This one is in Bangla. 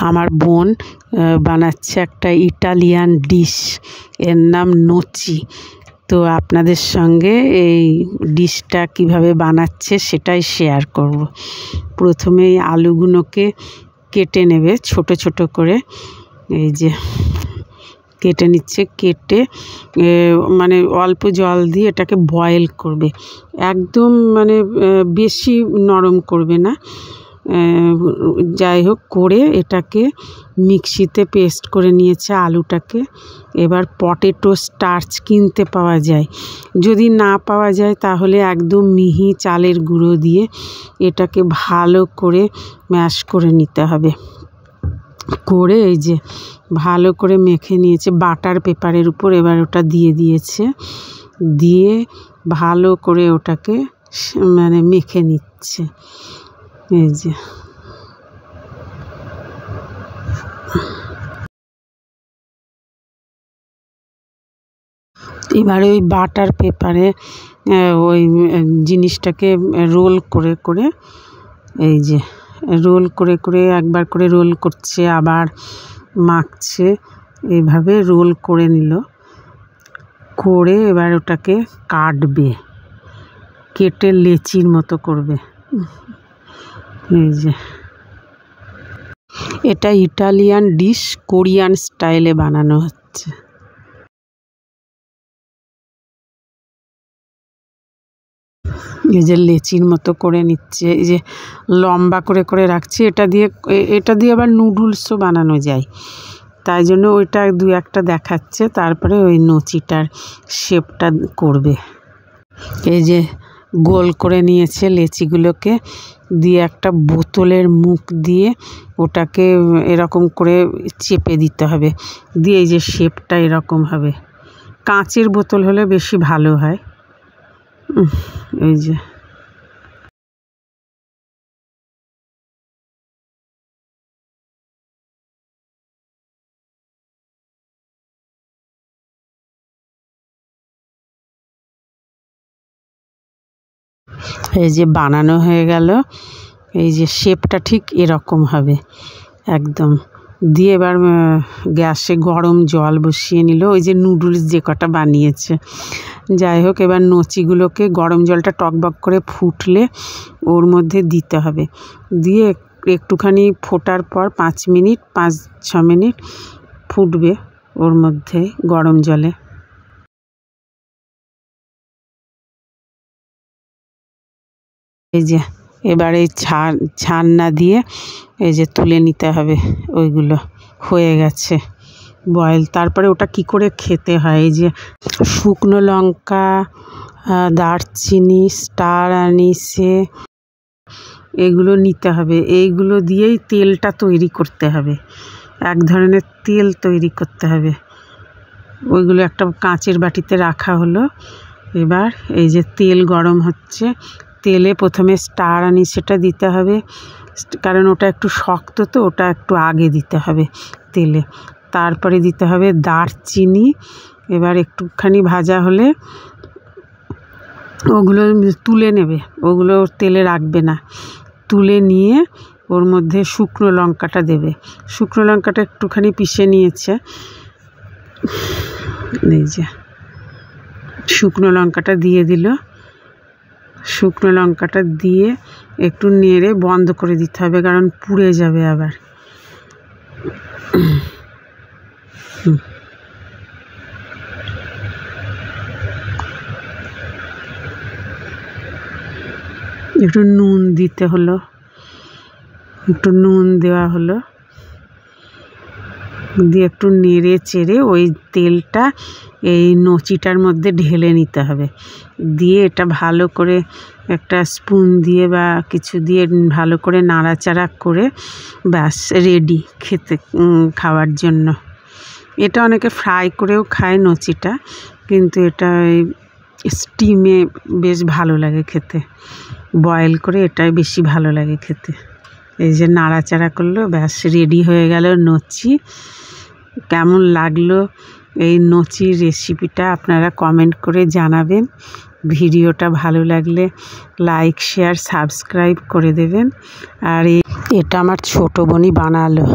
আমার বোন বানাচ্ছে একটা ইটালিয়ান ডিশ, এর নাম নোচি। তো আপনাদের সঙ্গে এই ডিশটা কিভাবে বানাচ্ছে সেটাই শেয়ার করব। প্রথমেই আলুগুলোকে কেটে নেবে ছোট ছোট করে, এই যে কেটে নিচ্ছে। কেটে মানে অল্প জল দিয়ে এটাকে বয়েল করবে, একদম মানে বেশি নরম করবে না। যাই হোক করে এটাকে মিক্সিতে পেস্ট করে নিয়েছে আলুটাকে। এবার পটেটো স্টার্চ কিনতে পাওয়া যায়, যদি না পাওয়া যায় তাহলে একদম মিহি চালের গুঁড়ো দিয়ে এটাকে ভালো করে ম্যাশ করে নিতে হবে। করে এই যে ভালো করে মেখে নিয়েছে বাটার পেপারের উপর, এবার ওটা দিয়ে দিয়েছে, দিয়ে ভালো করে ওটাকে মানে মেখে নিচ্ছে। এই যে এবার ওই বাটার পেপারে ওই জিনিসটাকে রোল করে করে, এই যে রোল করে করে একবার করে রোল করছে, আবার মাখছে, এইভাবে রোল করে নিল। করে এবার ওটাকে কাটবে, কেটে লেচির মতো করবে। এই যে এটা ইটালিয়ান ডিশ, কোরিয়ান স্টাইলে বানানো হচ্ছে। এই যে লেচির মতো করে নিচ্ছে, এই যে লম্বা করে করে রাখছে। এটা দিয়ে আবার নুডলসও বানানো যায়, তাই জন্য ওইটা দু একটা দেখাচ্ছে, তারপরে ওই নচিটার শেপটা করবে। এই যে গোল করে নিয়েছে লেচিগুলোকে, দিয়ে একটা বোতলের মুখ দিয়ে ওটাকে এরকম করে চেপে দিতে হবে, দিয়ে এই যে শেপটা এরকম হবে। কাঁচের বোতল হলে বেশি ভালো হয়। এই যে এই যে বানানো হয়ে গেল। এই যে শেপটা ঠিক এরকম হবে একদম। দিয়ে এবার গ্যাসে গরম জল বসিয়ে নিল, ওই যে নুডলস যে কটা বানিয়েছে। যাই হোক এবার নচিগুলোকে গরম জলটা টকবক করে ফুটলে ওর মধ্যে দিতে হবে, দিয়ে একটুখানি ফোটার পর 5-6 মিনিট ফুটবে ওর মধ্যে গরম জলে। এই যে এবারে ছান্না দিয়ে এই যে তুলে নিতে হবে, ওইগুলো হয়ে গেছে বয়েল। তারপরে ওটা কি করে খেতে হয়, এই যে শুকনো লঙ্কা, দারচিনি, স্টার আনিসে, এগুলো নিতে হবে। এইগুলো দিয়েই তেলটা তৈরি করতে হবে, এক ধরনের তেল তৈরি করতে হবে। ওইগুলো একটা কাঁচের বাটিতে রাখা হলো। এবার এই যে তেল গরম হচ্ছে, তেলে প্রথমে স্টার আনিসেটা দিতে হবে, কারণ ওটা একটু শক্ত, তো ওটা একটু আগে দিতে হবে তেলে। তারপরে দিতে হবে দারচিনি। এবার একটুখানি ভাজা হলে ওগুলো তুলে নেবে, ওগুলো তেলে রাখবে না, তুলে নিয়ে ওর মধ্যে শুকনো লঙ্কাটা দেবে। শুকনো লঙ্কাটা একটুখানি পিষে নিয়েছে, এই যে শুকনো লঙ্কাটা দিয়ে দিল। শুকনো লঙ্কাটা দিয়ে একটু নেড়ে বন্ধ করে দিতে হবে, কারণ পুড়ে যাবে আবার। একটু নুন দিতে হলো, একটু নুন দেওয়া হলো, দিয়ে একটু নেড়ে চেড়ে ওই তেলটা এই নচিটার মধ্যে ঢেলে নিতে হবে। দিয়ে এটা ভালো করে একটা স্পুন দিয়ে বা কিছু দিয়ে ভালো করে নাড়াচাড়া করে ব্যাস রেডি খাওয়ার জন্য। এটা অনেকে ফ্রাই করেও খায় নচিটা, কিন্তু এটা স্টিমে বেশ ভালো লাগে খেতে, বয়েল করে এটাই বেশি ভালো লাগে খেতে। এই যে নাড়াচাড়া করলো, ব্যাস রেডি হয়ে গেল নচি। কেমন লাগলো এই নচির রেসিপিটা আপনারা কমেন্ট করে জানাবেন। ভিডিওটা ভালো লাগলে লাইক শেয়ার সাবস্ক্রাইব করে দেবেন। আর এটা আমার ছোটো বোনই বানালো।